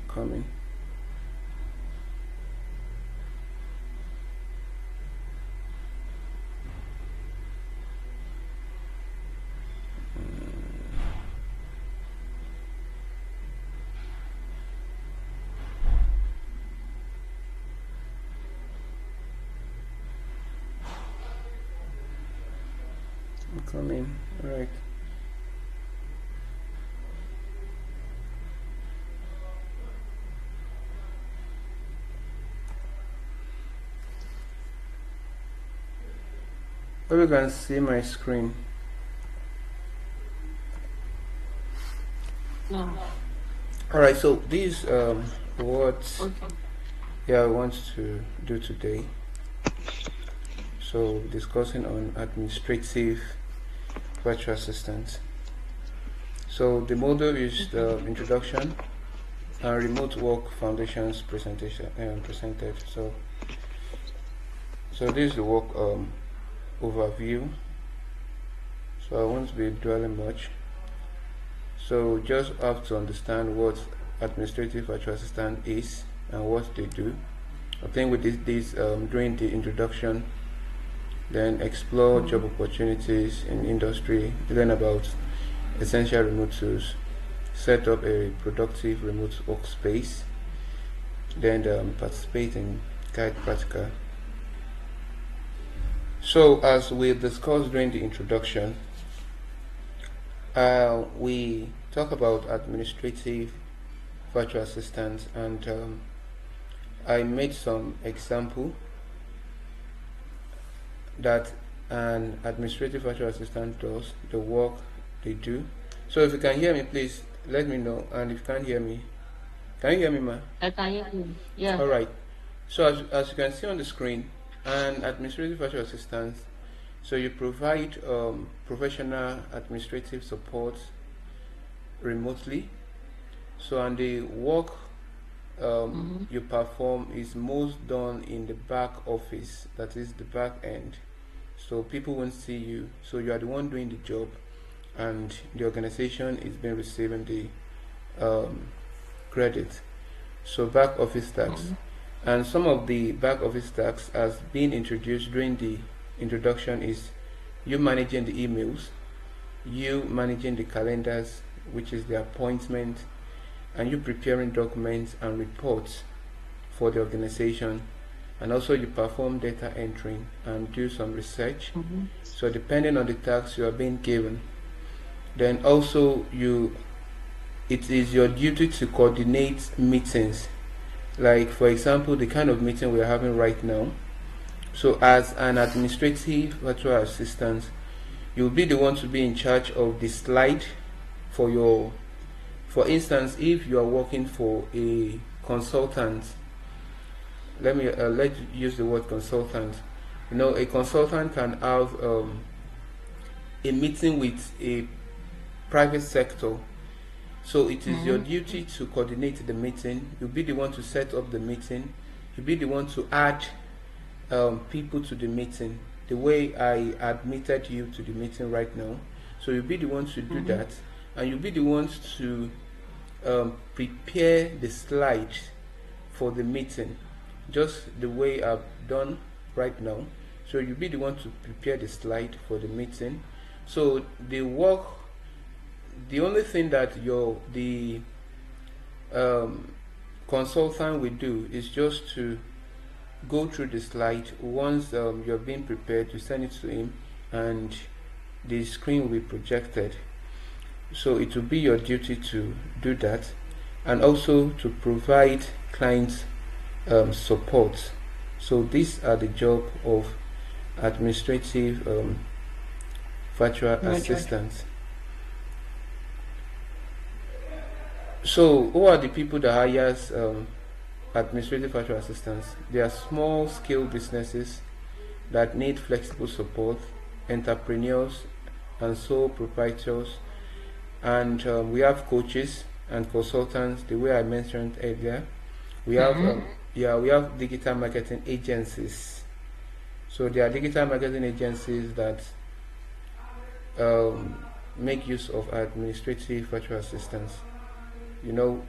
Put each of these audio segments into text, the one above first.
coming. I'm coming. All right. Hope you can see my screen. No. All right. So these what Okay. I want to do today. So discussing on administrative virtual assistants. So the model is the introduction and remote work foundations presentation presented. So this is the work overview. So I won't be dwelling much. So just have to understand what administrative virtual assistant is and what they do. I think with this during the introduction, then explore job opportunities in industry, learn about essential remote tools, set up a productive remote workspace, then participate in guide practical. So as we discussed during the introduction, we talk about administrative virtual assistants, and I made some example that an administrative virtual assistant does, the work they do. So if you can hear me, please let me know, and if you can't hear me, can you hear me, ma? I can hear you. Yeah. All right. So as you can see on the screen, an administrative virtual assistant, so you provide professional administrative support remotely. So and the work you perform is most done in the back office, that is the back end. So people won't see you. So you are the one doing the job, and the organization is being receiving the credit. So back office tasks, and some of the back office tasks as being introduced during the introduction is you managing the emails, you managing the calendars, which is the appointment, and you preparing documents and reports for the organization, and also you perform data entry and do some research. So depending on the tasks you are being given, then also it is your duty to coordinate meetings, like for example the kind of meeting we are having right now. So as an administrative virtual assistant, you'll be the one to be in charge of the slide for instance, if you are working for a consultant, let's use the word consultant. A consultant can have a meeting with a private sector. So it is your duty to coordinate the meeting. You'll be the one to set up the meeting. You'll be the one to add people to the meeting, the way I admitted you to the meeting right now. So you'll be the one to do that, and you'll be the ones to prepare the slides for the meeting, just the way I've done right now. So you'll be the one to prepare the slide for the meeting. So the work, the only thing that the consultant will do is just to go through the slide. Once you're being prepared, you send it to him, and the screen will be projected. So it will be your duty to do that, and also to provide client support. So these are the job of administrative virtual assistants. So who are the people that hires administrative virtual assistants? They are small scale businesses that need flexible support, entrepreneurs and sole proprietors, and we have coaches and consultants, the way I mentioned earlier. We have we have digital marketing agencies. So there are digital marketing agencies that make use of administrative virtual assistants.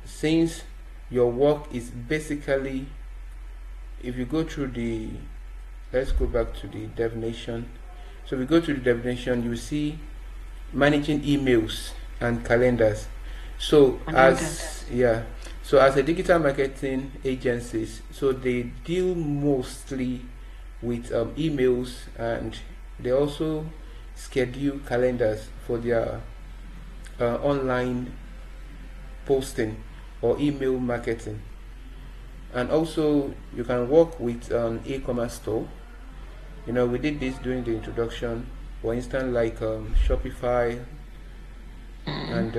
Since your work is basically, if you go through the, let's go back to the definition. So we go to the definition, you see managing emails and calendars. So as a digital marketing agencies, so they deal mostly with emails, and they also schedule calendars for their online posting or email marketing. And also you can work with an e-commerce store. We did this during the introduction, for instance, like Shopify and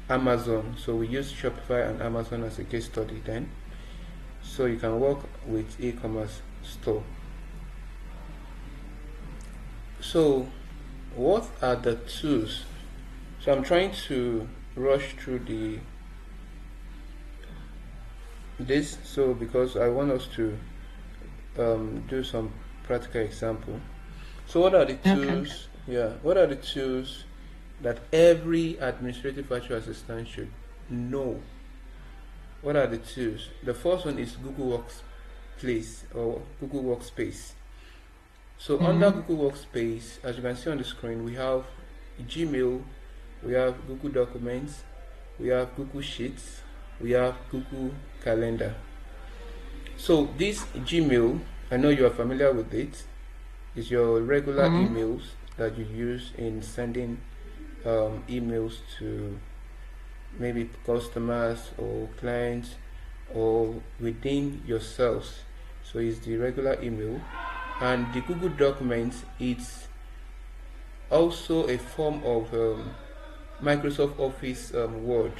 Amazon. So we use Shopify and Amazon as a case study then. So you can work with e-commerce store. So what are the tools? So I'm trying to rush through this, so because I want us to do some practical example. So what are the tools? What are the tools that every administrative virtual assistant should know? What are the tools? The first one is Google Workspace or Google Workspace. So under Google Workspace, as you can see on the screen, we have Gmail, we have Google Documents, we have Google Sheets, we have Google Calendar. So this Gmail, I know you are familiar with it. It's your regular emails that you use in sending emails to maybe customers or clients or within yourselves. So it's the regular email. And the Google Documents, it's also a form of Microsoft Office Word.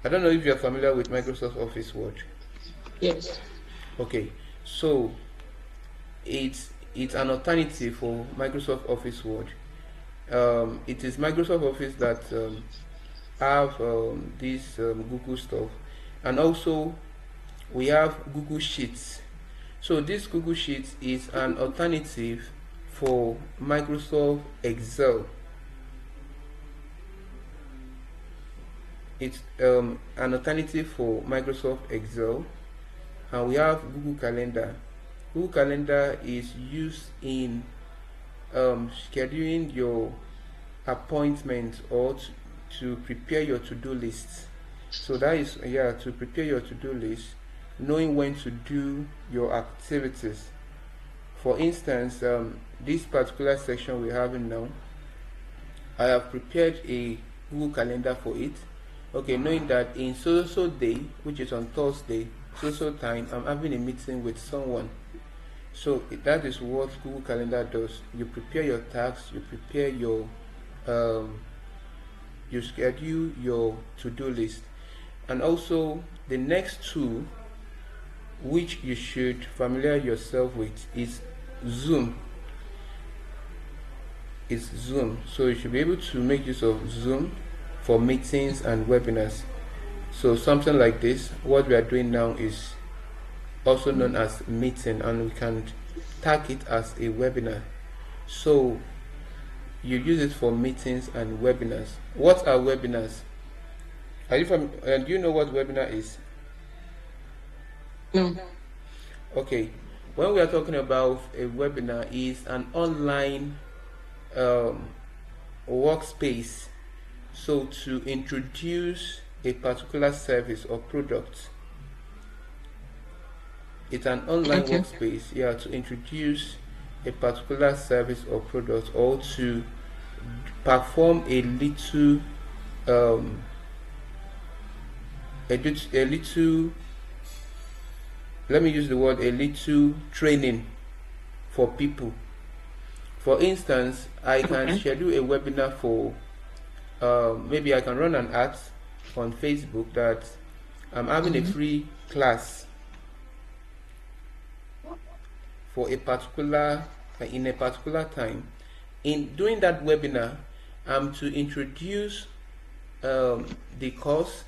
I don't know if you're familiar with Microsoft Office Word. Yes. Okay, so it's an alternative for Microsoft Office Word. It is Microsoft Office that have this Google stuff, and also we have Google Sheets. So this Google Sheets is an alternative for Microsoft Excel. It's an alternative for Microsoft Excel. And we have Google Calendar. Google Calendar is used in scheduling your appointments or to prepare your to-do list. So that is to prepare your to-do list, knowing when to do your activities. For instance, this particular section we're having now, I have prepared a Google Calendar for it. Okay, knowing that in so day, which is on Thursday, so time, I'm having a meeting with someone. So that is what Google Calendar does. You prepare your tasks, you prepare your you schedule your to-do list. And also the next tool which you should familiarize yourself with is Zoom. It's Zoom. So you should be able to make use of Zoom for meetings and webinars. So something like this, what we are doing now, is also known as meeting, and we can tag it as a webinar. So you use it for meetings and webinars. What are webinars? Are you do you know what webinar is? No. Okay, when we are talking about a webinar, is an online workspace, so to introduce a particular service or product. It's an online workspace, to introduce a particular service or product, or to perform a little let me use the word, a little training for people. For instance, I can schedule a webinar for maybe I can run an ad on Facebook that I'm having a free class for a particular in a particular time. In doing that webinar, I'm to introduce the course.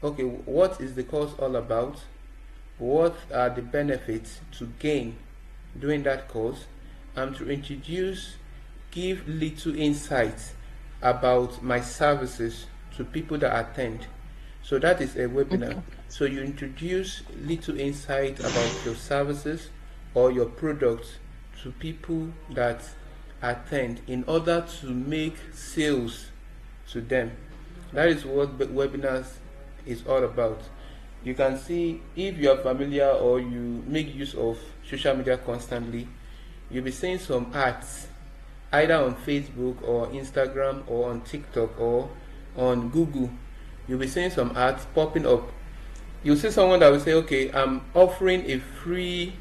Okay, what is the course all about? What are the benefits to gain doing that course? I'm to introduce, give little insights about my services to people that attend. So that is a webinar. Okay. So you introduce little insight about your services or your products to people that attend in order to make sales to them. That is what webinars is all about. You can see, if you are familiar or you make use of social media constantly, you'll be seeing some ads either on Facebook or Instagram or on TikTok or on Google. You'll be seeing some ads popping up. You'll see someone that will say, okay, I'm offering a free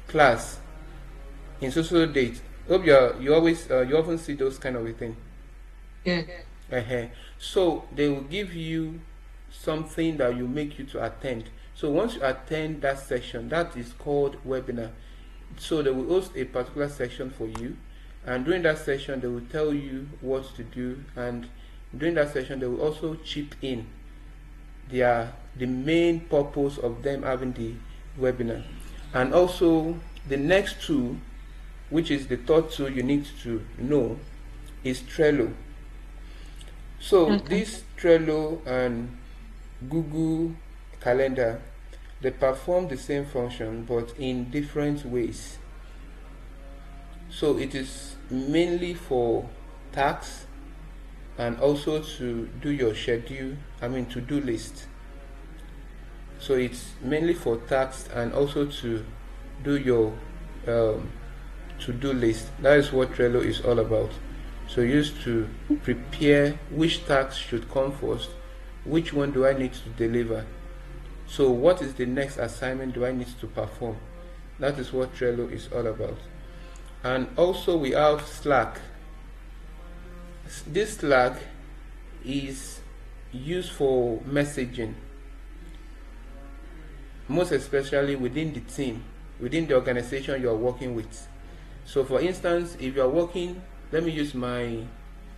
class in social date. Hope you often see those kind of a thing. Yeah. So they will give you something that will make you to attend. So once you attend that section, that is called webinar. So they will host a particular section for you, and during that session they will tell you what to do, and during that session they will also chip in the main purpose of them having the webinar. And also the next tool, which is the third tool you need to know, is Trello. So this Trello and Google Calendar, they perform the same function but in different ways. So it is mainly for tasks and also to do your schedule, to-do list. So it's mainly for tasks and also to do your to-do list. That is what Trello is all about. So used to prepare which tasks should come first, which one do I need to deliver, so what is the next assignment do I need to perform. That is what Trello is all about. And also we have Slack. This Slack is used for messaging, most especially within the team, within the organization you are working with. So for instance, if you are working, let me use my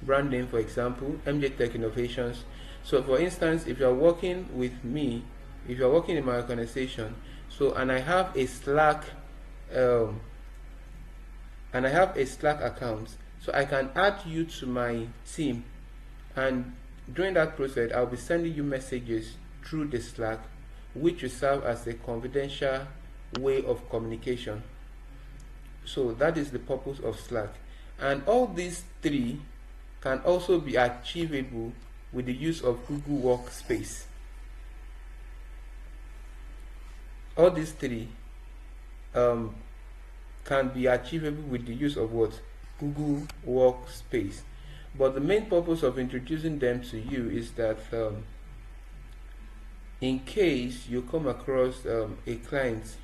brand name for example, MJ Tech Innovations. So for instance, if you are working with me, if you are working in my organization, so and I have a Slack account, so I can add you to my team, and during that process I'll be sending you messages through the Slack, which will serve as a confidential way of communication. So that is the purpose of Slack. And all these three can also be achievable with the use of Google Workspace. All these three can be achievable with the use of what? Google Workspace. But the main purpose of introducing them to you is that in case you come across a client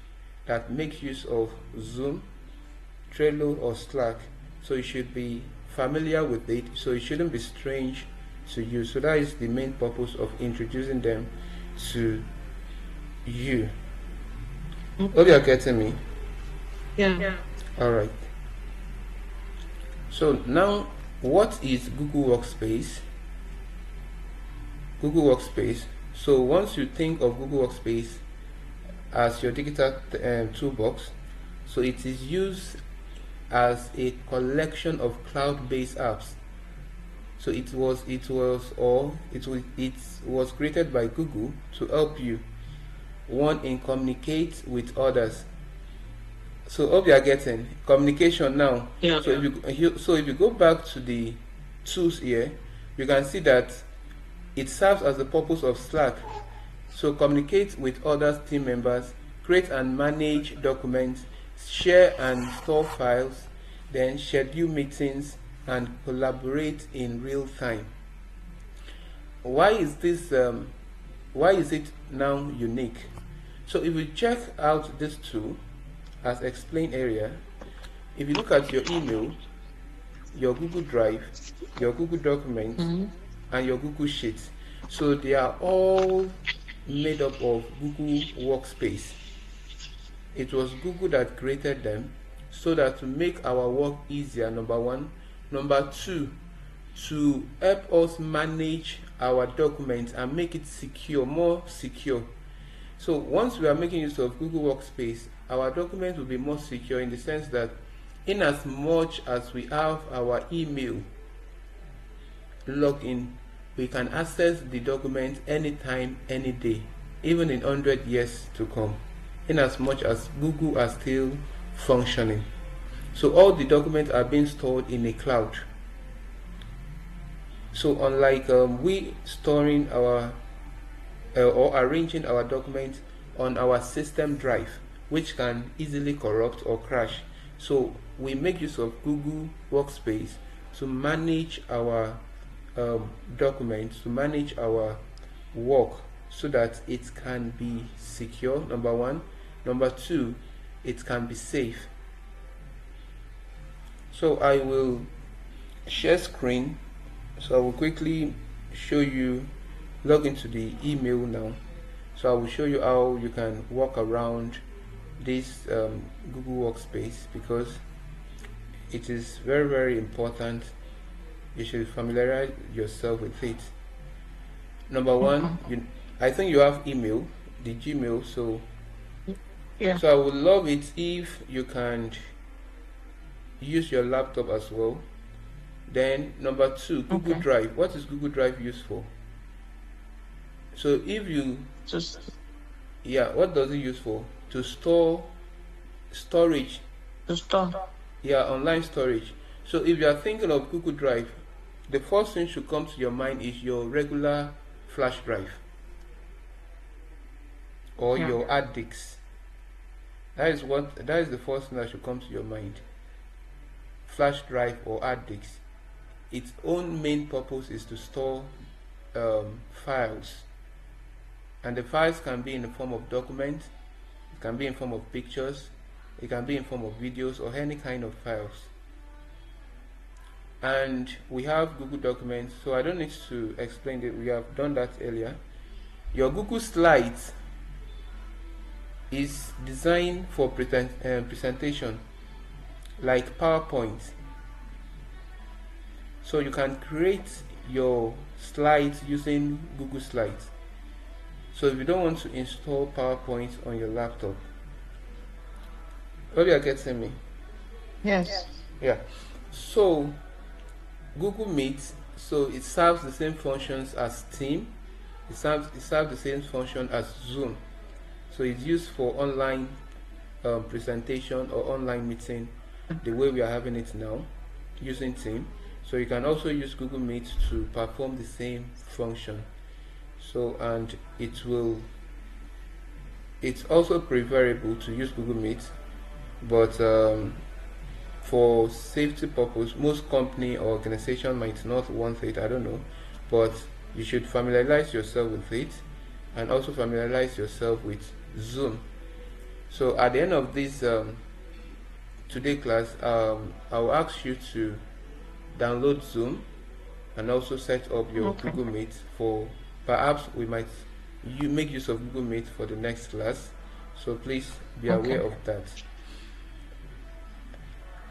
that makes use of Zoom, Trello or Slack, so you should be familiar with it, so it shouldn't be strange to you. So that is the main purpose of introducing them to you. Hope you are getting me. Yeah. All right. So now, what is Google Workspace? Google Workspace. So once you think of Google Workspace as your digital toolbox, so it is used as a collection of cloud-based apps. So it was created by Google to help you, one, in communicate with others. So hope you are getting communication now. Yeah. So if you go back to the tools here, you can see that it serves as the purpose of Slack. So communicate with other team members, create and manage documents, share and store files, then schedule meetings and collaborate in real time. Why is this? Why is it now unique? So if you check out this tool, as explained earlier, if you look at your email, your Google Drive, your Google Documents, and your Google Sheets, so they are all made up of Google Workspace. It was Google that created them so that to make our work easier, number one. Number two, to help us manage our documents and make it secure, more secure. So once we are making use of Google Workspace, our documents will be more secure in the sense that in as much as we have our email login we can access the document anytime, any day, even in 100 years to come, in as much as Google are still functioning. So all the documents are being stored in a cloud. So unlike we storing our or arranging our documents on our system drive, which can easily corrupt or crash, so we make use of Google Workspace to manage our documents, to manage our work, so that it can be secure, number one. Number two, it can be safe. So I will share screen. So I will quickly show you, log into the email now. So I will show you how you can walk around this Google Workspace, because it is very, very important. You should familiarize yourself with it. Number one, I think you have email, the Gmail. So Yeah. I would love it if you can use your laptop as well. Then number two, Google Okay. Drive. What is Google Drive used for? So if you, Just yeah, what does it use for? To store storage, to store. yeah, online storage. So if you are thinking of Google Drive, the first thing should come to your mind is your regular flash drive or Yeah. your hard disks. That is the first thing that should come to your mind. Flash drive or hard disk. Its own main purpose is to store files, and the files can be in the form of documents, it can be in form of pictures, it can be in form of videos, or any kind of files. And we have Google Documents, so I don't need to explain it, we have done that earlier. Your Google Slides is designed for presentation, like PowerPoint. So you can create your slides using Google Slides. So if you don't want to install PowerPoint on your laptop, hope you are getting me. Yes. Yeah. So Google Meet, so it serves the same functions as Team. It serves the same function as Zoom. So it's used for online presentation or online meeting, the way we are having it now, using Team. So you can also use Google Meet to perform the same function. So, and it's also preferable to use Google Meet, but for safety purpose, most company or organization might not want it, I don't know, but you should familiarize yourself with it, and also familiarize yourself with Zoom. So at the end of this today class, I will ask you to download Zoom and also set up your Okay. Google Meet. For perhaps we might make use of Google Meet for the next class, so please be aware of that.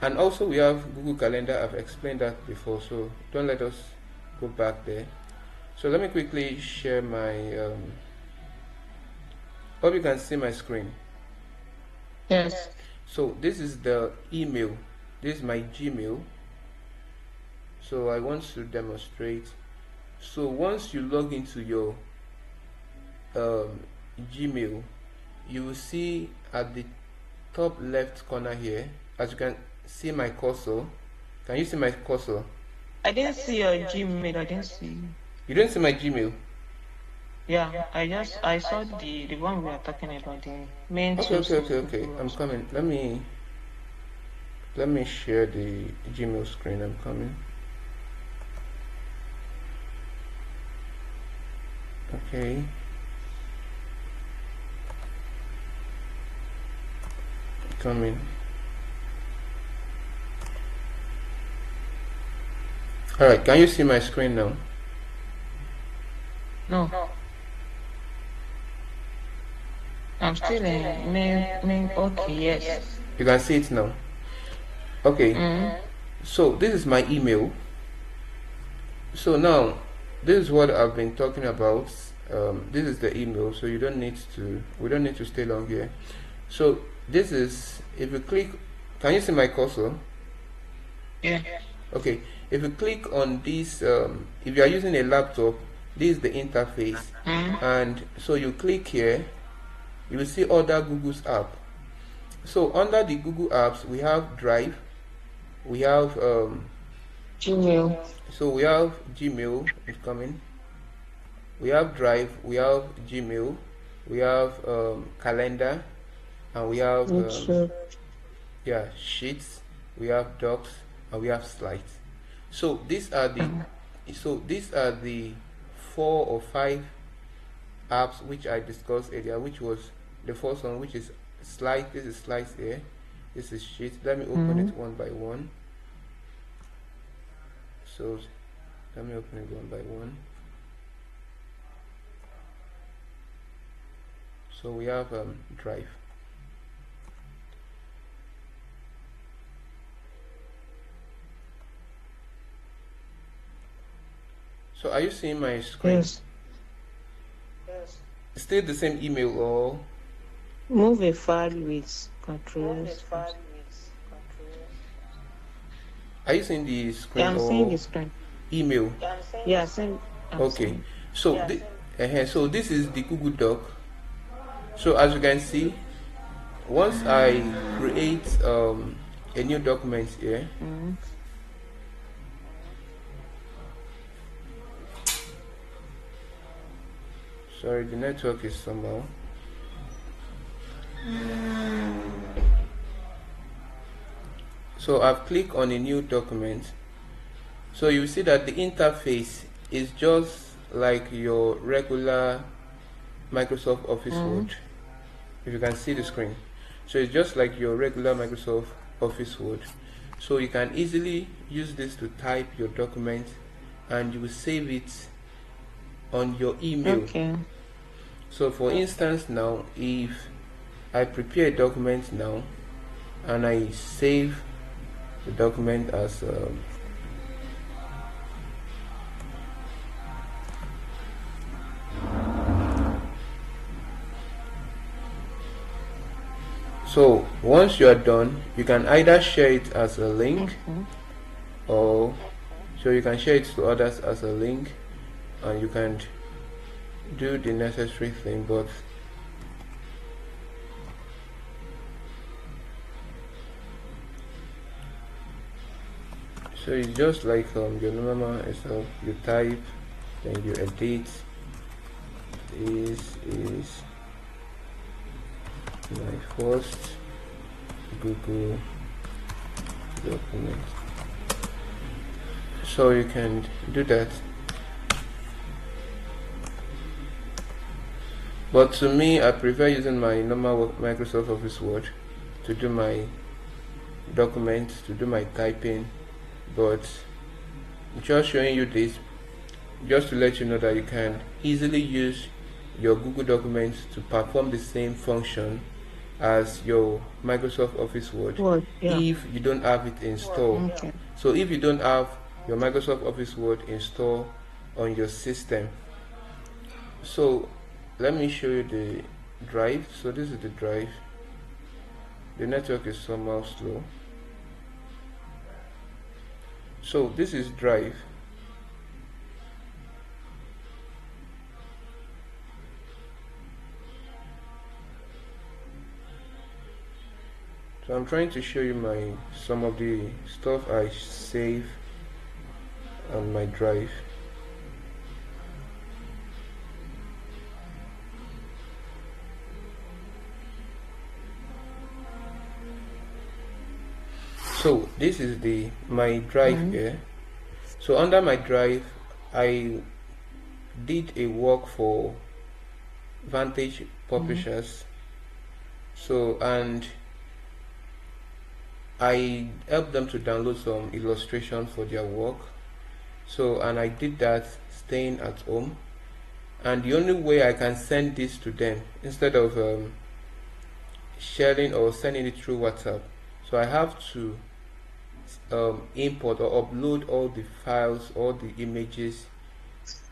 And also we have Google Calendar. I've explained that before, so don't let us go back there. So let me quickly share my hope you can see my screen. Yes. So this is the email, this is my Gmail. So I want to demonstrate. So once you log into your Gmail, you will see at the top left corner here, as you can see my cursor. Can you see my cursor? I didn't see your Gmail. I didn't see. You don't see my Gmail? Yeah. I saw the one we are talking about, the main Okay, tools. okay. I'm coming. Let me share the Gmail screen. I'm coming. Okay. Coming. Alright, can you see my screen now? No. I'm still in main. Okay. Yes. You can see it now. Okay. Mm-hmm. So this is my email. So now this is what I've been talking about. This is the email, so we don't need to stay long here. So this is, if you click, can you see my cursor? Yeah. Okay, if you click on this, if you are using a laptop, this is the interface, and so you click here, you will see other Google's app. So under the Google apps, we have Drive, we have Gmail. so we have Gmail is coming, we have Drive, we have Gmail, we have Calendar, and we have Sheets, we have Docs, and we have Slides. So these are the 4 or 5 apps which I discussed earlier, which was the first one, which is Slide. This is Slides here, this is Sheets. Let me open it one by one. So let me open it one by one. So we have Drive. So are you seeing my screen? Yes. Still the same email, or Move a file with controls. are you seeing the screen? Yeah, I'm or seeing the screen. email? Yeah, I'm Okay. seeing. So so this is the Google Doc. So as you can see, once I create a new document here, sorry, the network is somehow. So I've clicked on a new document. So you see that the interface is just like your regular Microsoft Office Word. If you can see the screen, so it's just like your regular Microsoft Office Word. So you can easily use this to type your document, and you will save it on your email. Okay. So for instance, now if I prepare a document now and I save the document as so once you are done, you can either share it as a link, or so you can share it to others as a link, and you can do the necessary thing. But so it's just like your normal itself. You type, then you edit. This is my first Google document. So you can do that. But to me, I prefer using my normal Microsoft Office Word to do my documents, to do my typing. But just showing you this, just to let you know that you can easily use your Google Documents to perform the same function as your Microsoft Office Word, if you don't have it installed. Okay. So if you don't have your Microsoft Office Word installed on your system, so let me show you the drive. So this is the drive. The network is somehow slow. So this is drive. So I'm trying to show you some of the stuff I save on my drive. So this is my drive here. So under my drive, I did a work for Vantage Publishers. So, and I helped them to download some illustrations for their work. So, and I did that staying at home. And the only way I can send this to them, instead of sharing or sending it through WhatsApp, so I have to import or upload all the files, all the images,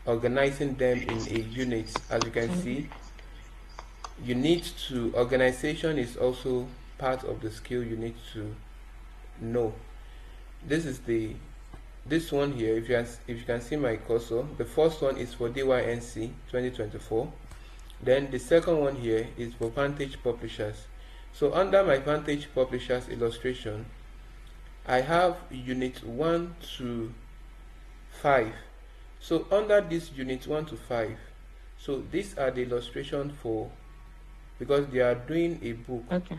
organizing them in a unit. As you can see, you need to, organization is also part of the skill you need to know. This is the this one here, if you can see my cursor, the first one is for DYNC 2024. Then the second one here is for Vantage Publishers. So under my Vantage Publishers illustration, I have unit 1 to 5. So under this unit 1 to 5, so these are the illustration for, because they are doing a book. Okay.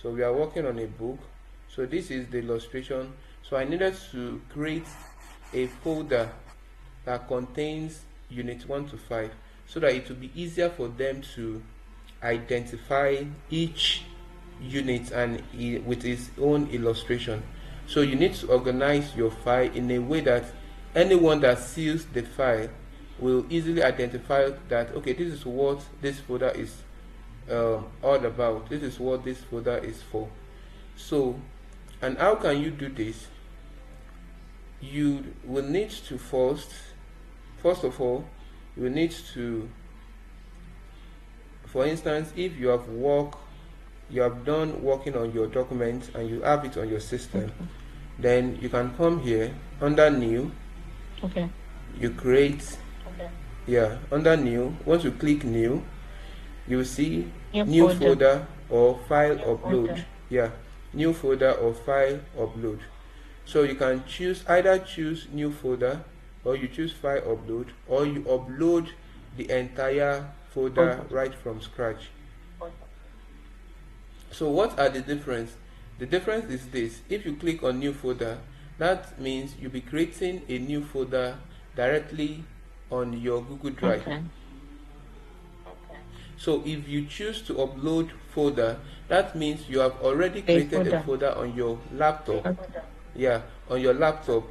So we are working on a book. So this is the illustration. So I needed to create a folder that contains unit 1 to 5 so that it will be easier for them to identify each unit and with its own illustration. So you need to organize your file in a way that anyone that sees the file will easily identify that, okay, this is what this folder is all about. This is what this folder is for. So, and how can you do this? You will need to first of all, you will need to, for instance, if you have done working on your document and you have it on your system, then you can come here under new. Okay. You create. Okay. Yeah, under new. Once you click new, you will see New folder or file upload. Yeah, new folder or file upload. So you can either choose new folder, or you choose file upload, or you upload the entire folder right from scratch. So what are the difference? The difference is this: if you click on new folder, that means you'll be creating a new folder directly on your Google Drive. Okay. So if you choose to upload folder, that means you have already created a folder on your laptop. Okay. Yeah, on your laptop.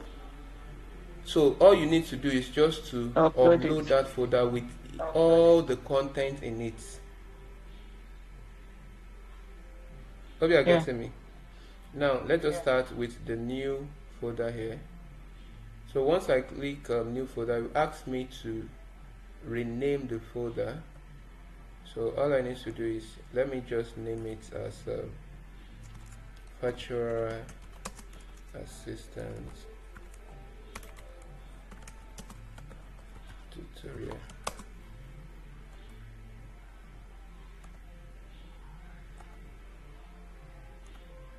So all you need to do is just to upload that folder with all the content in it. Hope you are getting me. Now let us start with the new folder here. So once I click new folder, it will ask me to rename the folder. So all I need to do is, let me just name it as virtual assistant tutorial.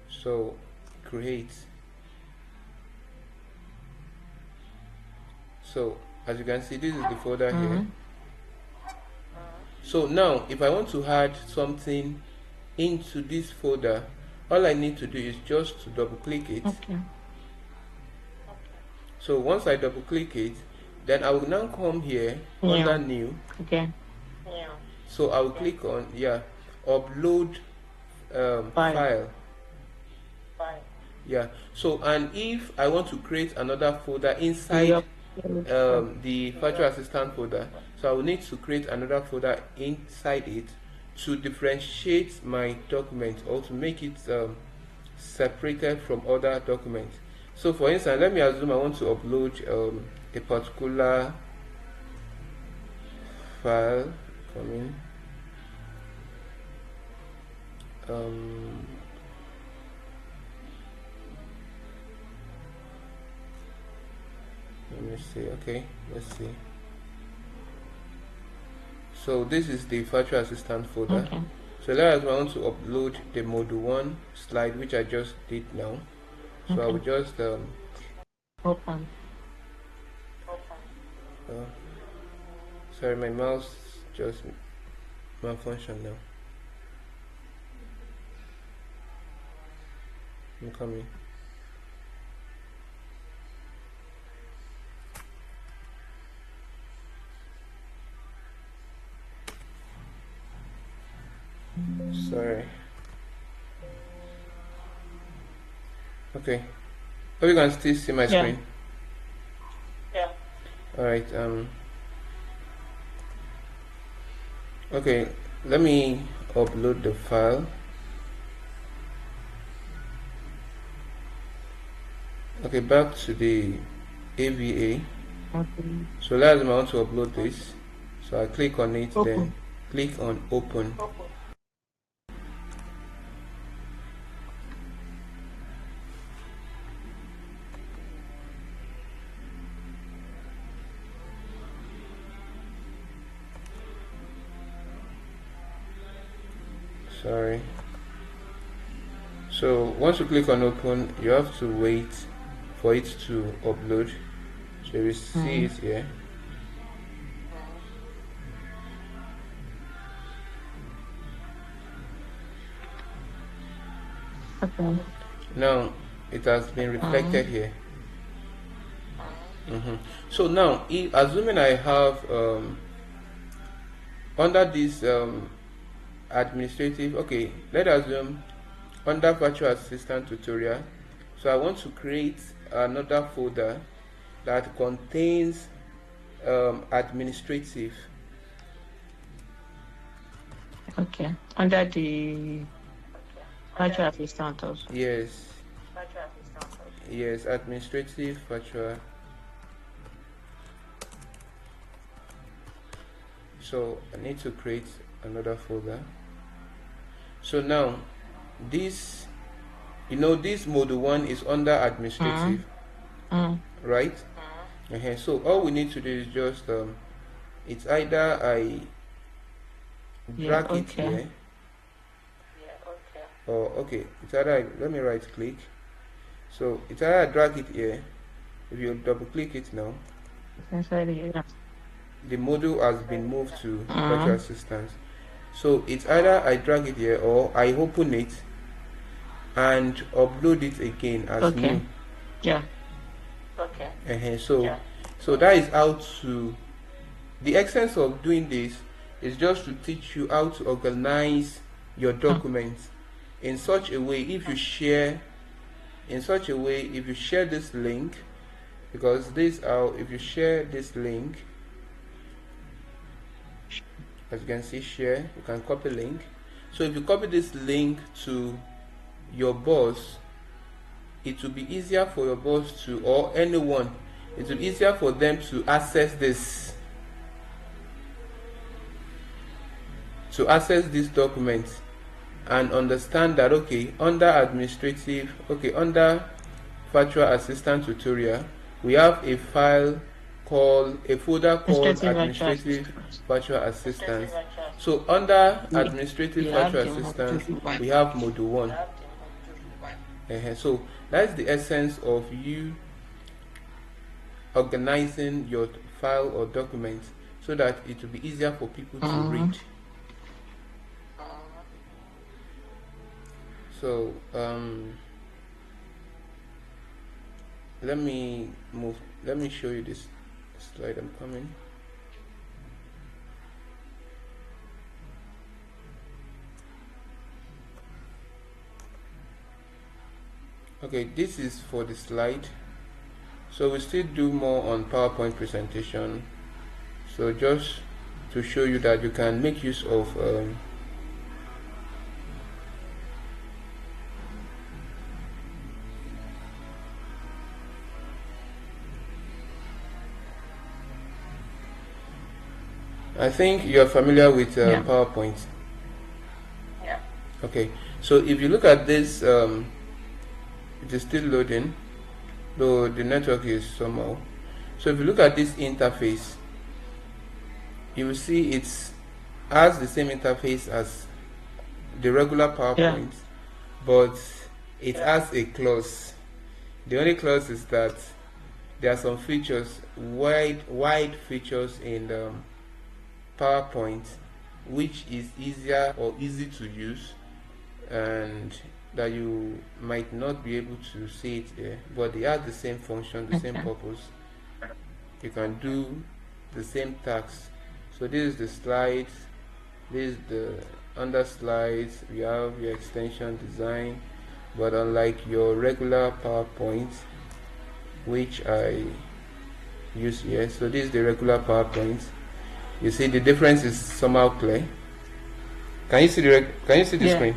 So create. So as you can see, this is the folder here. So now if I want to add something into this folder, all I need to do is just to double click it. Okay. So once I double click it, then I will now come here under new. Okay. So I will click on upload file. Yeah. So and if I want to create another folder inside the virtual assistant folder, so I will need to create another folder inside it to differentiate my document or to make it separated from other documents. So for instance, let me assume I want to upload a particular file. Let me see. Okay, let's see. So this is the virtual assistant folder. Okay. So let us, I want to upload the module 1 slide, which I just did now. So I will just open. Sorry, my mouse just malfunction now. I'm coming. Sorry. Okay. Hope you can still see my screen. Yeah. Alright, okay, let me upload the file. Okay, back to the AVA. Okay. So let's I want to upload this. So I click on it, then click on open. sorry. So once you click on open, you have to wait for it to upload. So you see it here. Okay. Now it has been reflected here. So now, assuming I have under this administrative, okay, let's assume under virtual assistant tutorial, so I want to create another folder that contains administrative. Okay. Under the virtual assistant also. Yes. Yes, administrative virtual. So I need to create another folder. So now this, this module 1 is under administrative, right? So all we need to do is just it's either I drag it here, or it's either let me right click. So it's either I drag it here. If you double click it now, the module has been moved to virtual assistant. So it's either I drag it here or I open it and upload it again as new. Yeah. So that is how to, the essence of doing this is just to teach you how to organize your documents in such a way, if you share this link, because this how, if you share this link, as you can see, share, you can copy link. So if you copy this link to your boss, it will be easier for your boss to, or anyone, it will be easier for them to access this document and understand that, okay, under administrative, under virtual assistant tutorial, we have a folder called administrative virtual assistance. So under administrative virtual assistance, we have module 1. So that's the essence of you organizing your file or document so that it will be easier for people to read. So let me show you this slide. I'm coming. Okay, this is for the slide. So we still do more on PowerPoint presentation. So just to show you that you can make use of I think you're familiar with PowerPoint. Yeah. Okay, so if you look at this, it is still loading, though the network is somehow. So if you look at this interface, you will see it has the same interface as the regular PowerPoint, but it has a clause. The only clause is that there are some features, wide features in the PowerPoint, which is easy to use, and that you might not be able to see it here, but they have the same function, the same purpose. You can do the same tasks. So this is the slides, this is the under slides, we have your extension design, but unlike your regular PowerPoint, which I use here, so this is the regular PowerPoint. You see the difference is somehow clear. Can you see the screen?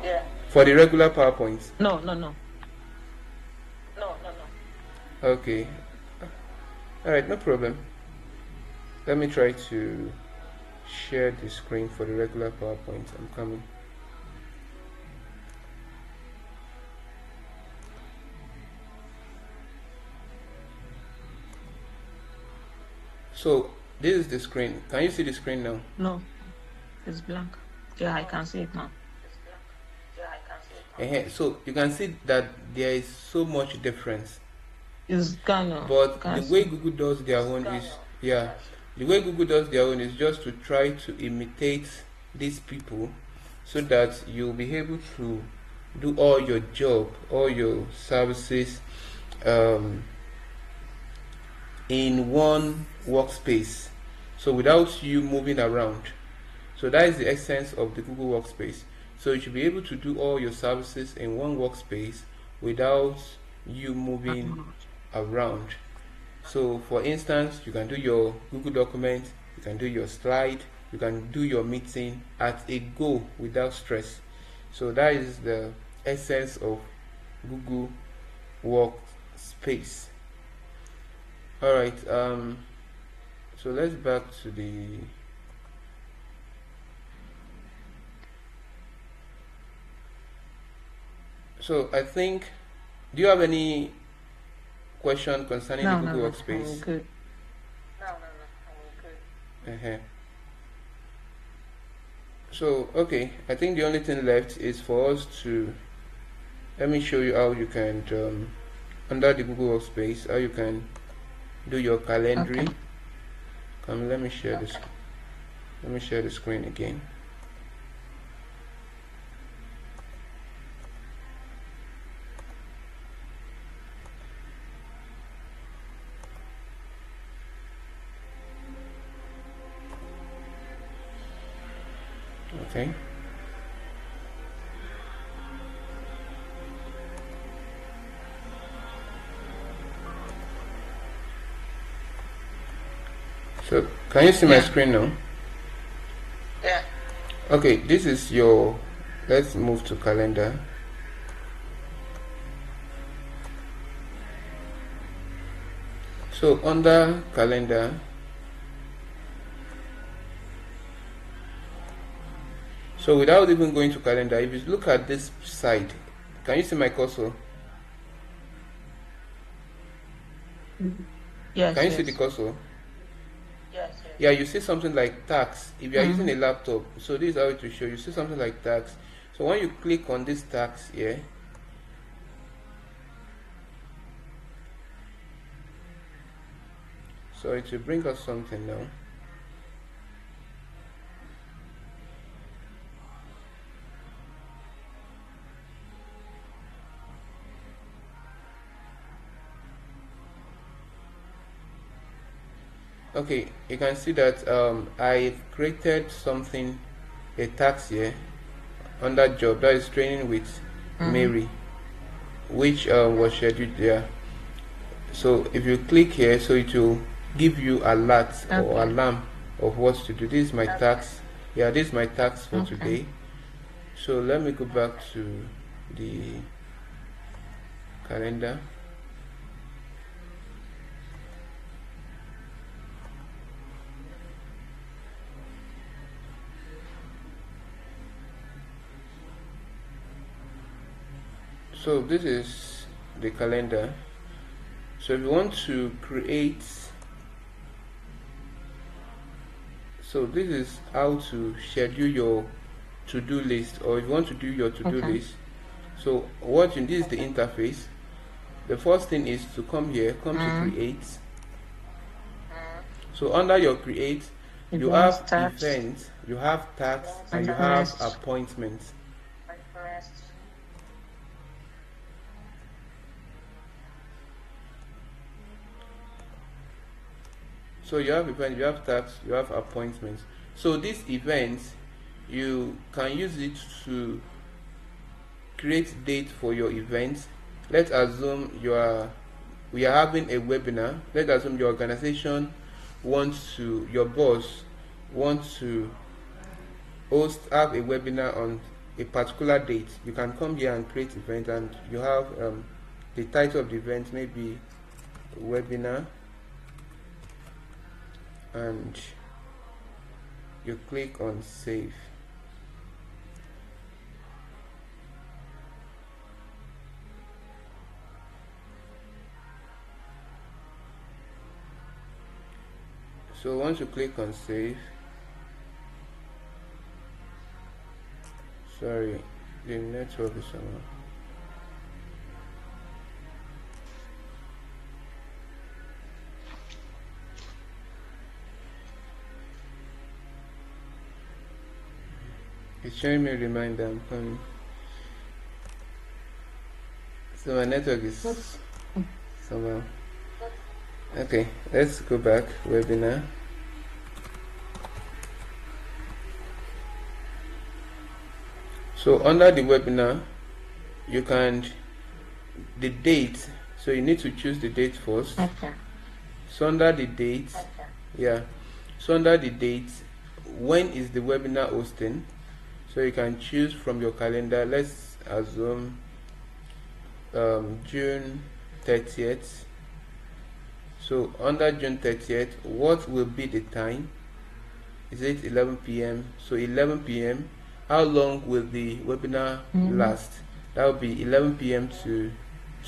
Yeah. For the regular PowerPoint? No. Okay. Alright, no problem. Let me try to share the screen for the regular PowerPoint. I'm coming. So this is the screen. Can you see the screen now? No, it's blank. Yeah, I can see it now. So you can see that there is so much difference. It's gone. But the Can way see. Google does their own is, yeah, the way Google does their own is just to try to imitate these people so that you'll be able to do all your job, all your services um, in one workspace. So without you moving around. So that is the essence of the Google Workspace. So you should be able to do all your services in one workspace without you moving around. So for instance, you can do your Google document, you can do your slide, you can do your meeting at a go without stress. So that is the essence of Google Workspace. Alright, so let's back to the so I think, do you have any question concerning the No, Google no, Workspace? I'm good. Uh-huh. So okay, I think the only thing left is for us to, let me show you how you can under the Google Workspace, how you can do your calendar. Okay. Let me share this. Let me share the screen again. Okay. So can you see my screen now? Yeah. Okay, this is your, let's move to calendar. So under calendar, so without even going to calendar, if you look at this side, can you see my cursor? Yes. Can you see the cursor? Yeah, you see something like tax. If you are using a laptop, so this is how it will show you. See something like tax. So when you click on this tax here, so it will bring us something now. Okay, you can see that I've created something, a tax here under job, that is training with Mary, which was scheduled there. So if you click here, so it will give you alert or alarm of what to do. This is my tax. Yeah, this is my tax for today. So let me go back to the calendar. So this is the calendar. So if you want to create, so this is how to schedule your to-do list, or if you want to do your to-do list. So what you, this is the interface. The first thing is to come here, come to create. So under your create, you have events, you have tasks, and you have appointments. So you have events, you have tasks, you have appointments. So these events, you can use it to create date for your events. Let's assume we are having a webinar. Let's assume your organization wants to, your boss wants to have a webinar on a particular date. You can come here and create event, and you have the title of the event, maybe webinar, and you click on save. So once you click on save, Sorry, the network is somehow. It's showing me a reminder I'm coming. So my network is somehow. Okay, let's go back. Webinar. So under the webinar, you can the date. So you need to choose the date first. Okay. So under the date, yeah. So under the date, when is the webinar hosting? So you can choose from your calendar. Let's assume June 30th. So under June 30th, what will be the time? Is it 11 p.m.? So 11 p.m. How long will the webinar last? That will be 11 p.m. to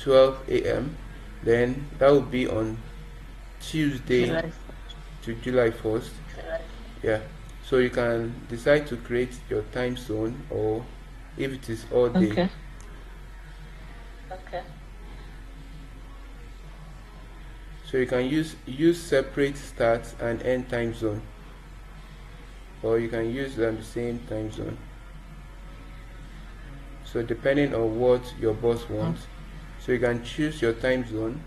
12 a.m. Then that will be on Tuesday to July 1st. Yeah. So you can decide to create your time zone, or if it is all day. Okay. So you can use separate start and end time zone, or you can use the same time zone. So depending on what your boss wants, so you can choose your time zone.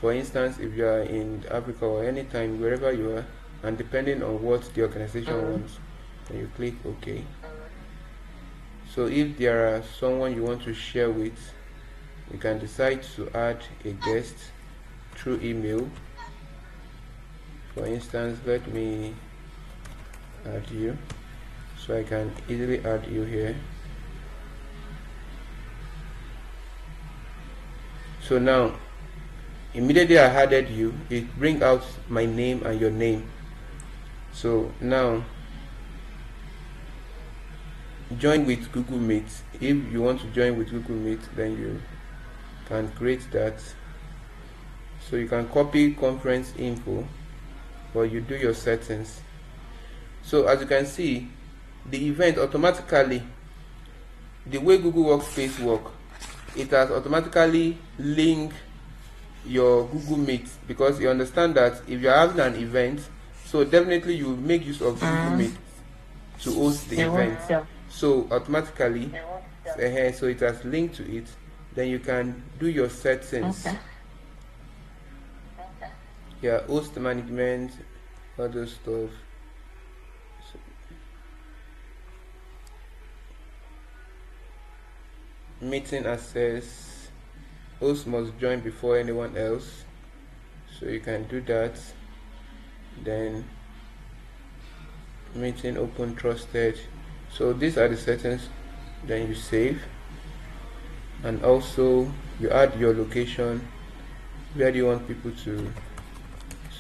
For instance, if you are in Africa or any time wherever you are, and depending on what the organization wants, then you click OK. So if there are someone you want to share with, you can decide to add a guest through email. For instance, let me add you, so I can easily add you here. So now, immediately I added you, it brings out my name and your name. So now, join with Google Meet. If you want to join with Google Meet, then you can create that. So you can copy conference info, or you do your settings. So as you can see, the event automatically, the way Google Workspace works, it has automatically linked your Google Meet, because you understand that if you're having an event, so definitely you will make use of Google Meet to host the event. So automatically, so it has linked to it. Then you can do your settings. Yeah, host management, other stuff. So, meeting access, host must join before anyone else, so you can do that. Then meeting open trusted. So these are the settings. Then you save, and also you add your location. Where do you want people to?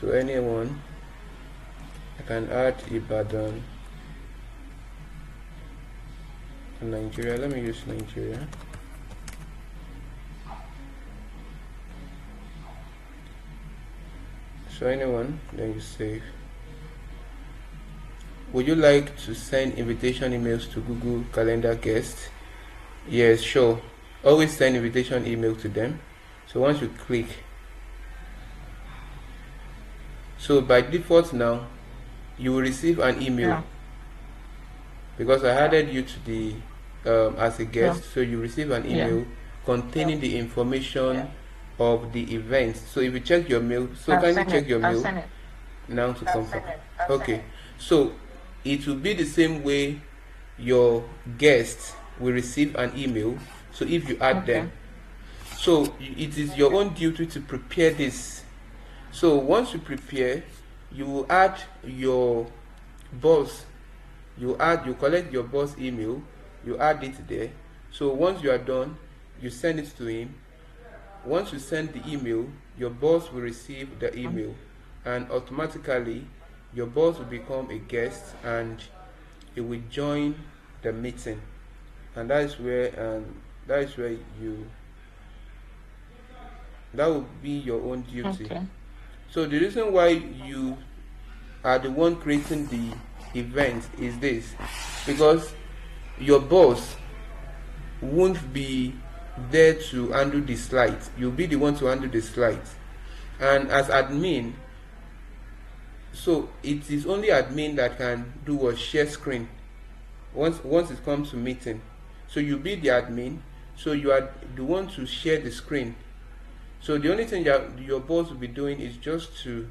So anyone, I can add Ibadan, Nigeria. Let me use Nigeria. So anyone, then you save. Would you like to send invitation emails to Google Calendar guests? Yes, sure. Always send invitation email to them. So once you click, so by default now, you will receive an email, because I added you to the as a guest. So you receive an email containing the information of the event. So if you check your mail, so can you check your mail now to confirm? Okay, so it will be the same way your guests will receive an email. So if you add them, so it is your own duty to prepare this. So once you prepare, you will add your boss. You collect your boss email, you add it there. So once you are done, you send it to him. Once you send the email, your boss will receive the email, and automatically your boss will become a guest, and he will join the meeting. And that is where that will be your own duty. So the reason why you are the one creating the event is this, because your boss won't be there to handle the slides. You'll be the one to handle the slides. And as admin, so it is only admin that can do a share screen once it comes to meeting. So you'll be the admin, so you are the one to share the screen. So the only thing that your boss will be doing is just to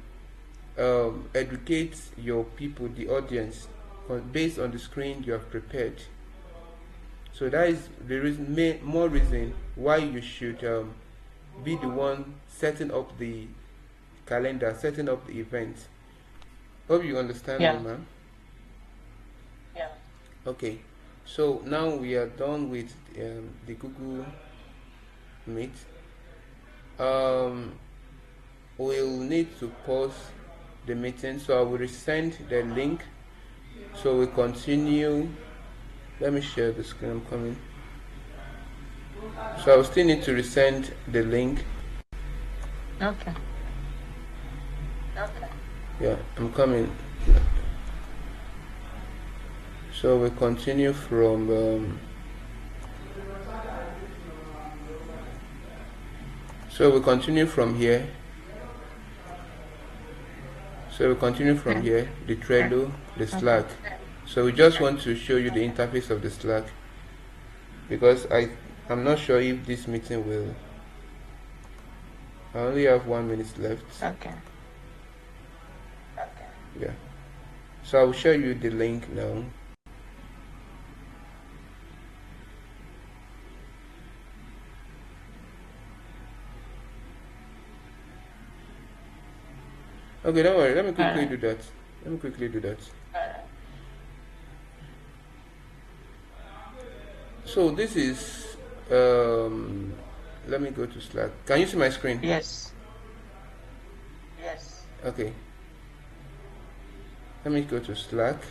educate your people, the audience, based on the screen you have prepared. So that is the reason, more reason why you should be the one setting up the calendar, setting up the event. Hope you understand me, ma'am. Yeah. Okay, so now we are done with the Google Meet. We'll need to pause the meeting, so I will resend the link. So we continue. Let me share the screen. I'm coming. So I will still need to resend the link. Okay. Yeah, I'm coming. So we continue from here. So we continue from here, the Trello, the Slack. So we just want to show you the interface of the Slack, because I'm not sure if this meeting will. I only have 1 minute left. Okay. Yeah. So I will show you the link now. Okay, don't worry. Let me quickly do that. So this is let me go to Slack. Can you see my screen? Yes. Okay. Let me go to Slack.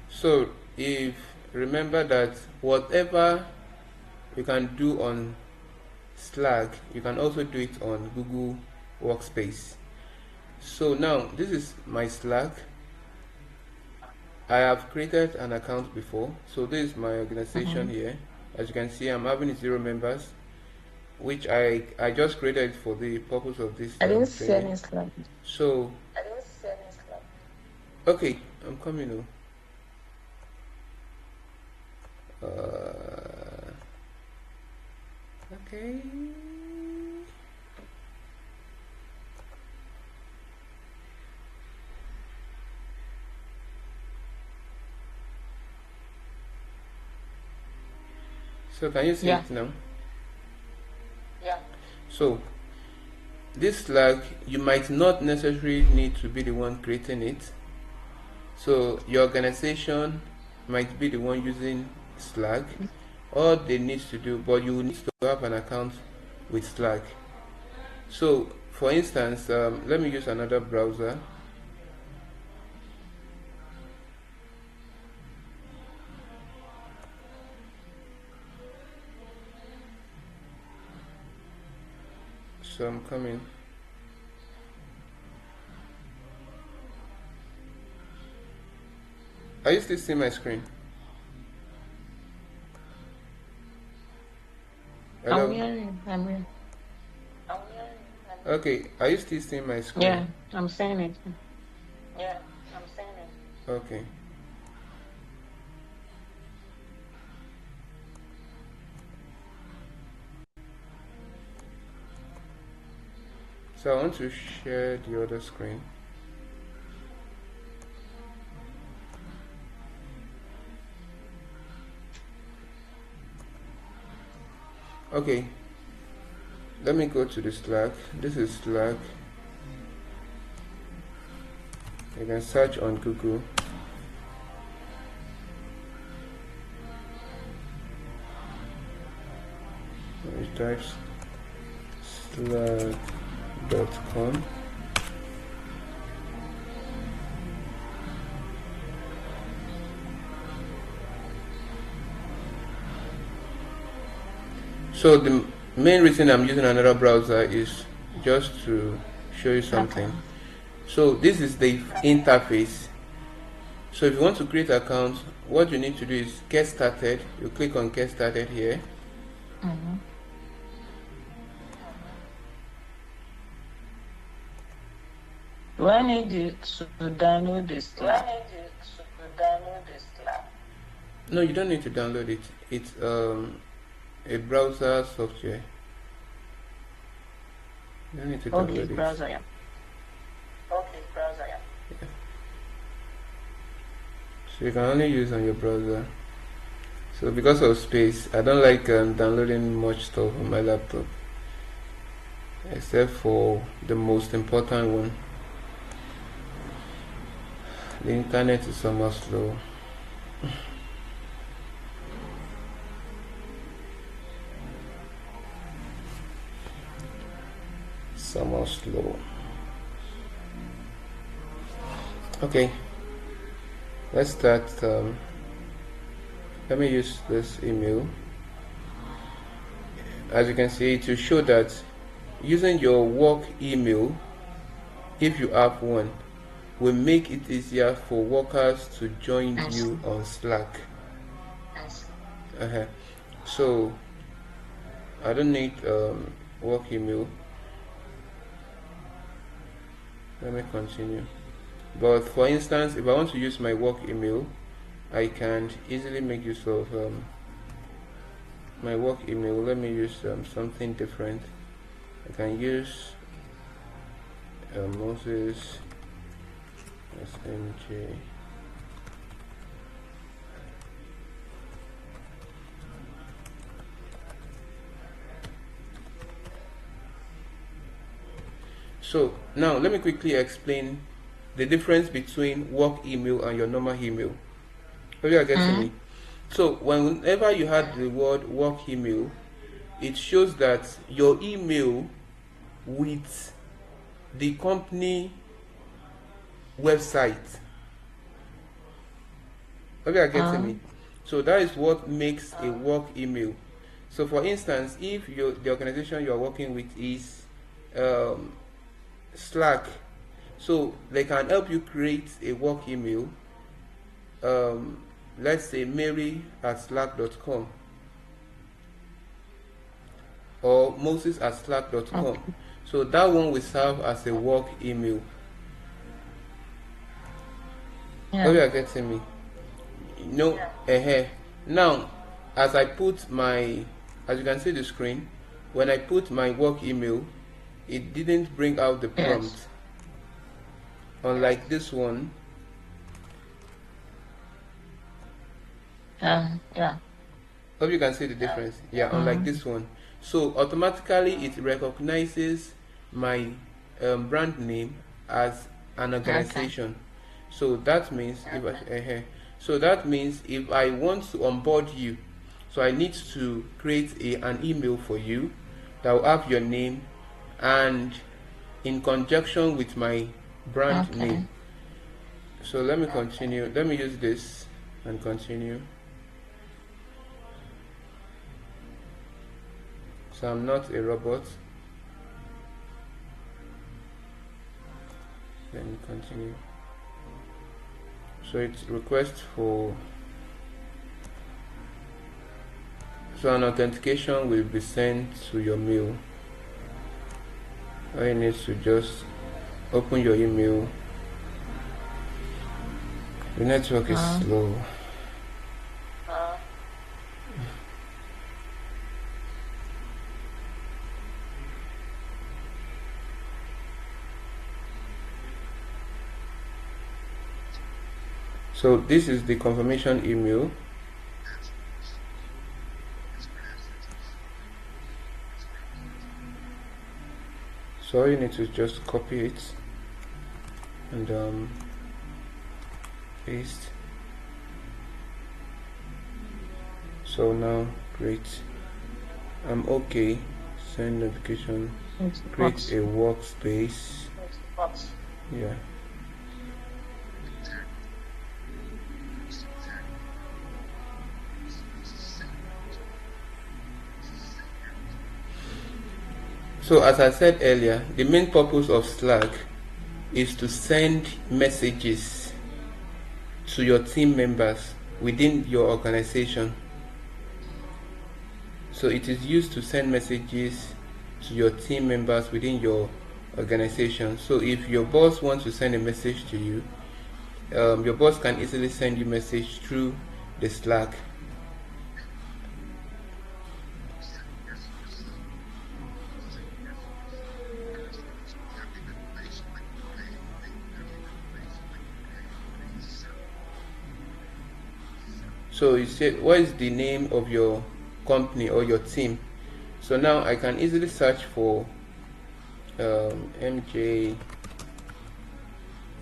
So if remember that whatever you can do on Slack, you can also do it on Google Workspace. So now this is my Slack. I have created an account before. So this is my organization here. As you can see, I'm having 0 members, which I just created for the purpose of this I didn't see any Slack. So okay, I'm coming now. Okay. So can you see it now? Yeah. So this Slack, you might not necessarily need to be the one creating it. So your organization might be the one using Slack. All they need to do, but you need to have an account with Slack. So for instance, let me use another browser. So I'm coming. Are you still seeing my screen? Hello? I'm here. Okay, are you still seeing my screen? Yeah, I'm seeing it. Okay. So I want to share the other screen. Okay, let me go to the Slack. This is Slack. You can search on Google. It types slack.com. So main reason I'm using another browser is just to show you something. Okay. So this is the interface. So if you want to create accounts, what you need to do is get started. You click on get started here. Mm-hmm. Do I need to download this Slack? No, you don't need to download it. It's a browser software. You don't need to download it. Browser, yeah. Yeah. So you can only use on your browser. So because of space, I don't like downloading much stuff on my laptop, except for the most important one. The internet is somewhat slow. Somewhat slow. Okay, let's start. Let me use this email. As you can see, to show that using your work email, if you have one, will make it easier for workers to join you on Slack. So I don't need work email. Let me continue. But for instance, if I want to use my work email, I can easily make use of my work email. Let me use something different. I can use Moses SNJ. So now let me quickly explain the difference between work email and your normal email. Hope you are getting me. So whenever you had the word work email, it shows that your email with the company website. Hope you are getting me. So that is what makes a work email. So for instance, if the organization you are working with is Slack, so they can help you create a work email. Let's say mary@slack.com or moses@slack.com. Okay. So that one will serve as a work email. Yeah. Oh, you are getting me? No. Yeah. Now, as you can see the screen, when I put my work email, it didn't bring out the prompt. Yes. Unlike this one. Yeah. Hope you can see the difference. Yeah, unlike this one. So automatically it recognizes my brand name as an organization. Okay. So that means if I want to onboard you, so I need to create an email for you that will have your name and in conjunction with my brand name. So let me continue. Let me use this and continue. So I'm not a robot. Then continue. So it's request for. So an authentication will be sent to your mail. All you need to just open your email. The network is slow. So this is the confirmation email. So all you need to just copy it and paste. So now great. I'm okay. Send notification. Create a workspace. Yeah. So as I said earlier, the main purpose of Slack is to send messages to your team members within your organization. So it is used to send messages to your team members within your organization. So if your boss wants to send a message to you, your boss can easily send you a message through the Slack. So you say, what is the name of your company or your team? So now I can easily search for MJ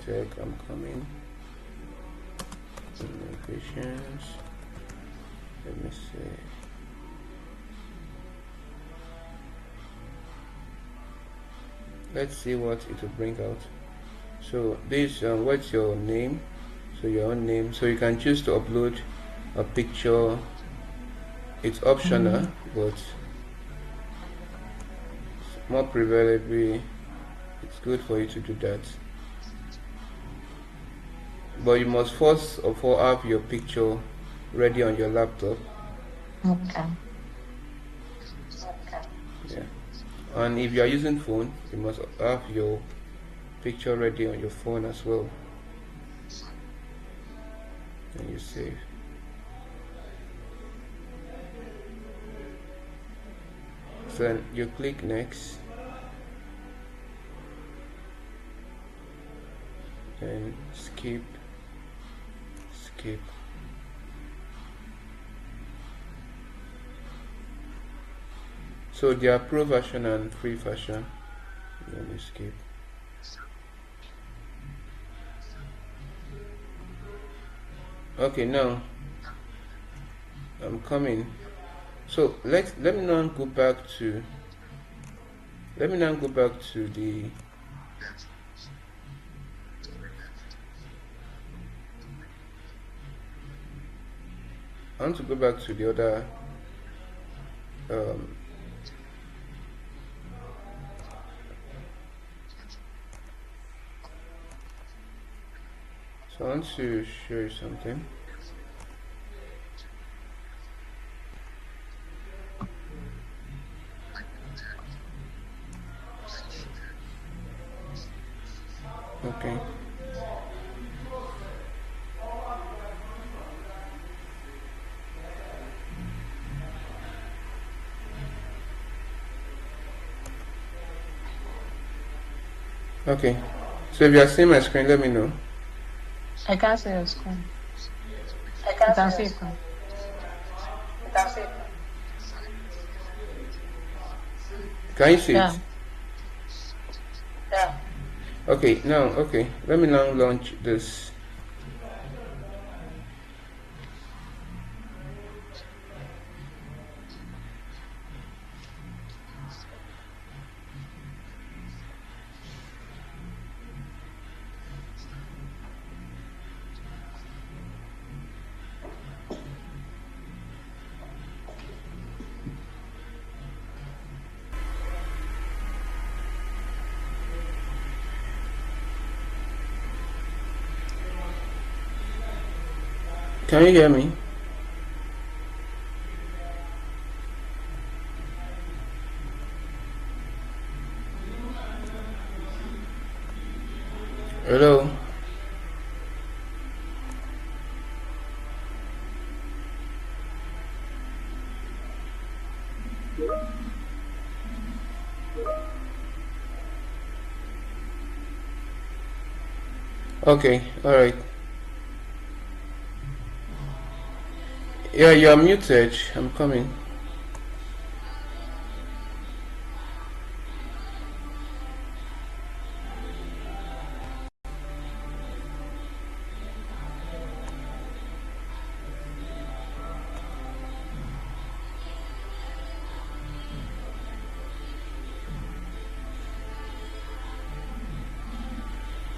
Tech. I'm coming. Innovations. Let me see. Let's see what it will bring out. So this, what's your name? So your own name. So you can choose to upload a picture. It's optional, but more preferably it's good for you to do that. But you must first of all have your picture ready on your laptop. Okay. Yeah. And if you are using phone, you must have your picture ready on your phone as well. And you save. So then you click next, and skip. So there are pro version and free version. Let me skip. Okay, now I'm coming. So let me now go back to the I want to go back to the other so I want to show you something. Okay. Okay. So if you are seeing my screen, let me know. I can't see your screen. I You can see it. it. You can see it. Can you see Yeah. it? Yeah. Okay, now let me now launch this. Can you hear me? Hello? Okay, alright. Yeah, you are muted. I'm coming.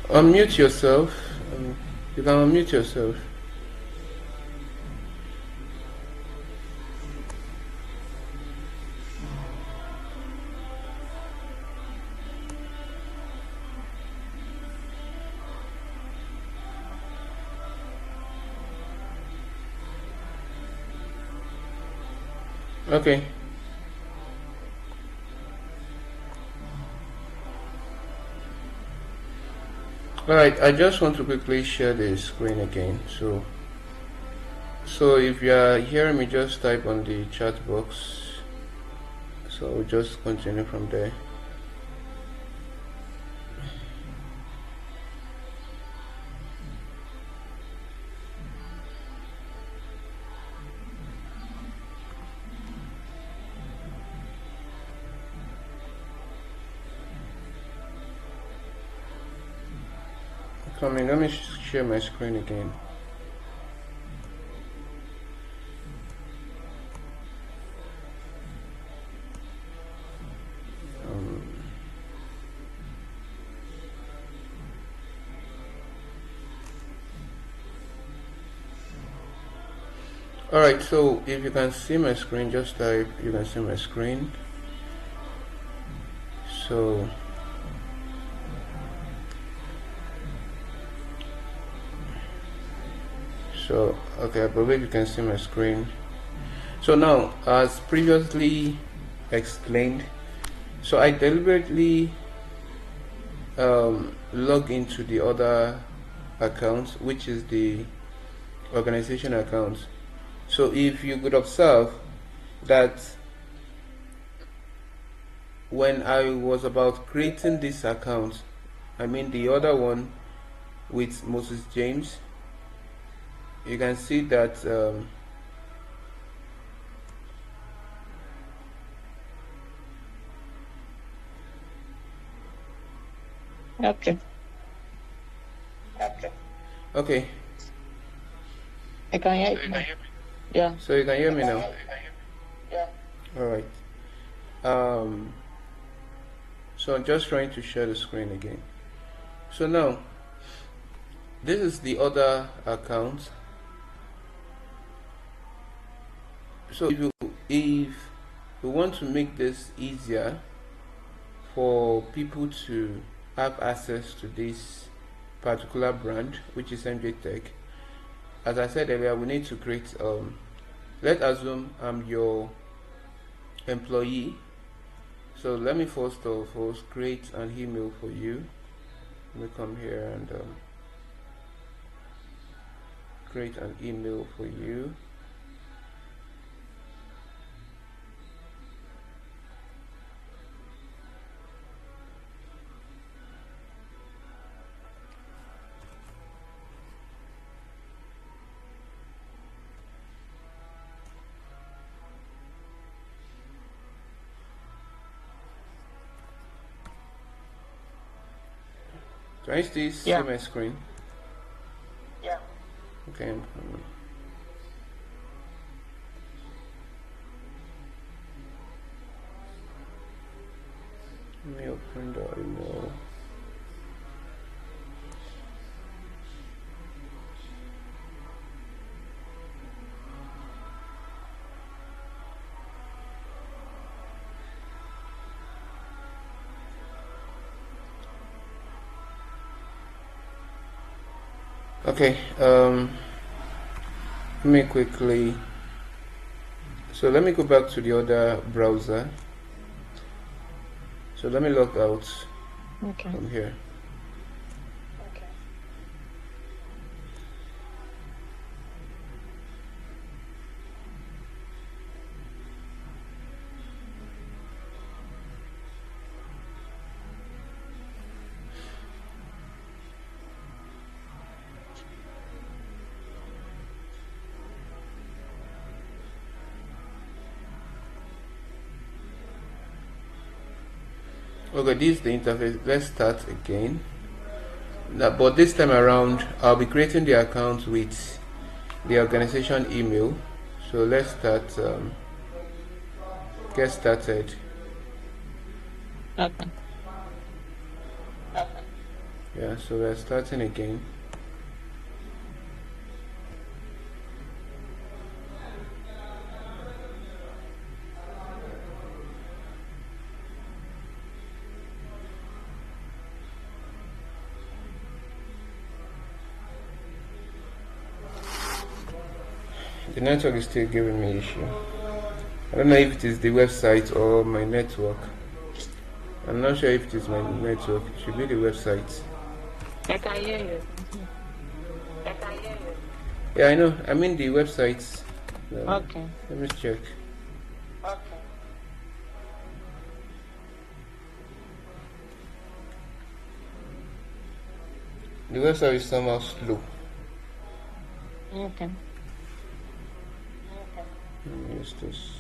Unmute yourself. You can unmute yourself. Okay. Alright, I just want to quickly share the screen again. So if you are hearing me, just type on the chat box. So we'll just continue from there. Come in, let me share my screen again. Alright, so if you can see my screen, just type you can see my screen. So okay, I believe you can see my screen. So now, as previously explained, so I deliberately log into the other account, which is the organization account. So if you could observe that when I was about creating this account, I mean the other one with Moses James, you can see that Okay. okay, I can hear you. Yeah. so you can hear me now. All right. So I'm just trying to share the screen again. So now, this is the other account. So if you want to make this easier for people to have access to this particular brand, which is MJ Tech, as I said earlier, we need to create let's assume I'm your employee. So let me first of all create an email for you. Let me come here and create an email for you. Can you still see my screen? Yeah. Okay, I'm coming. Let me open the email. Okay, let me quickly, so let me go back to the other browser. So let me log out from here. Okay, this is the interface. Let's start again. Now, but this time around, I'll be creating the account with the organization email. So let's start. Get started. Okay. Yeah, so we're starting again. The network is still giving me issue. I don't know if it is the website or my network. I'm not sure if it is my network. It should be the website. I can hear you. Yeah, I know. I mean the website. Okay. Let me check. Okay. The website is somehow slow. Okay. Let me use this.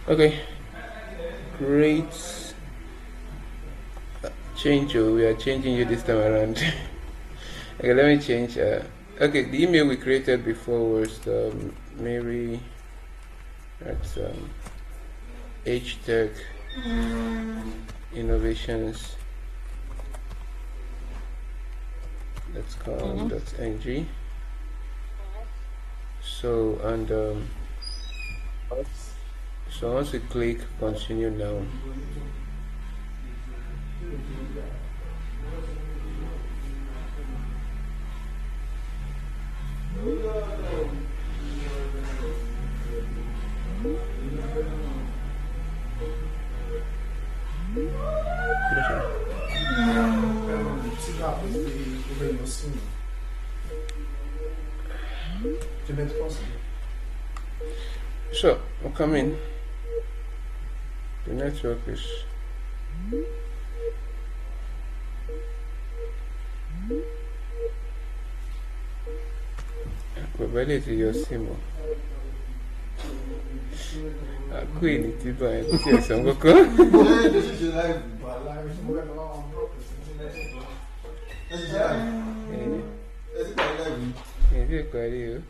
Okay, great. Change you. We are changing you this time around. Okay, let me change. Okay, the email we created before was Mary at HTech Innovations. .com.ng. So and so once we click continue now, so I'm coming. The network is probability your SIM. Queen ti ba e ti e san koko. Ti parí o.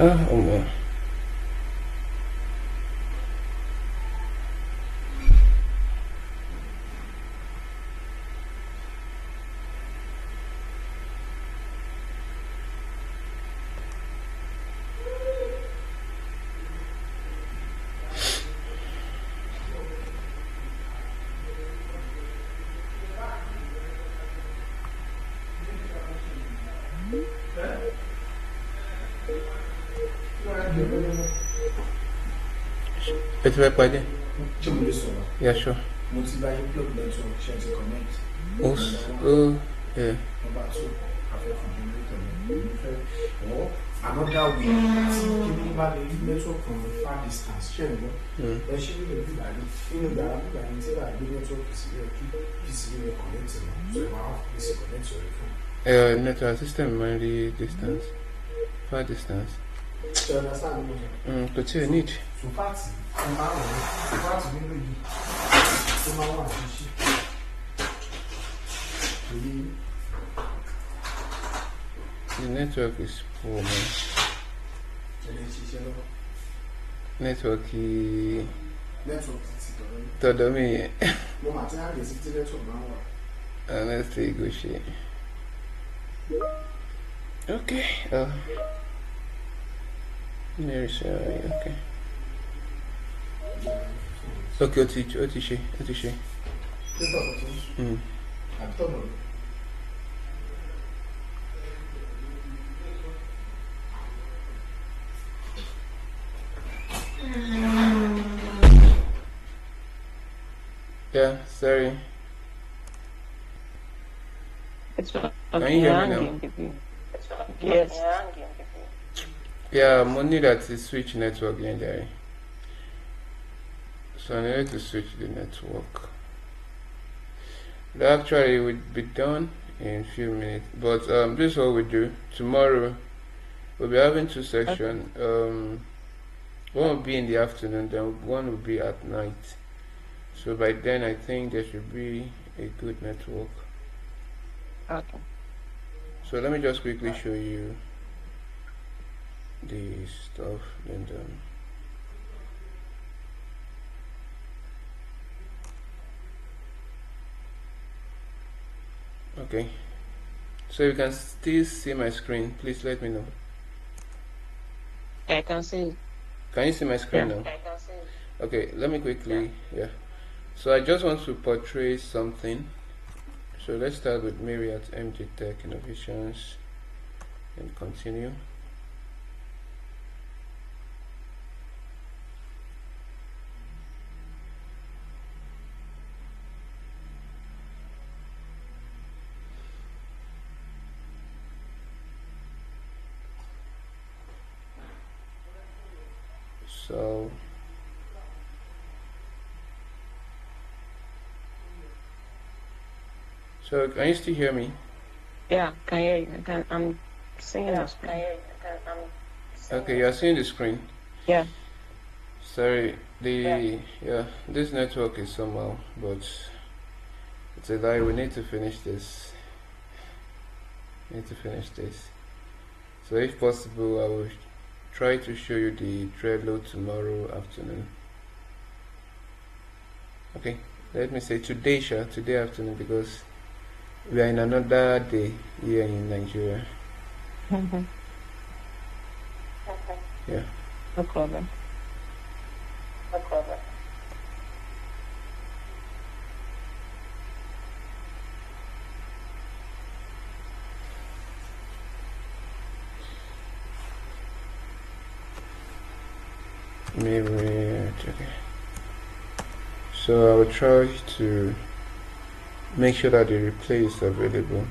Oh no. It's very quiet. Yeah, sure. Oh, yeah. Another way, giving back the network from the far distance, then she will do that. You know that the network is connected, so you have to connect to your phone. Network system mainly distance, far distance. So you understand? But you need. So party, The network is poor, man. ẹni ṣiṣẹ́ lọ́wọ́. nẹ́tíwọ́ọ̀kì Nẹ́tíwọ̀kì ti tọ̀dọ̀ mi yẹn. mo mà ti ń àgbẹ̀ sí tí nẹ́tíwọ̀kì máa ń wà. Honestly, good shit. Okay. Mary Sarah, okay. Okay, ó ti ṣe. Nígbà tó tún àtọ̀nà rẹ̀. Yeah, sorry. It's Can you hear me now? Yes. Yeah, mo need to switch network legendary. So I need to switch the network. That actually would be done in a few minutes. But this is what we do. Tomorrow we'll be having two sections. One will be in the afternoon, then one will be at night. So by then I think there should be a good network. Okay. So let me just quickly show you the stuff and okay, so you can still see my screen. Please let me know. I can see. Can you see my screen now? Okay, let me quickly so I just want to portray something. So let's start with Mary at MG Tech Innovations and continue. So can you still hear me? Yeah, can hear you. I'm seeing the screen. Okay, you're seeing the screen. Yeah. Sorry, this network is somehow, but it's a lie. We need to finish this. So if possible, I will try to show you the Trello tomorrow afternoon. Okay, let me say today afternoon, because we are in another day here in Nigeria. Yeah. No problem. Maybe okay. So I will try to make sure that the replay is available.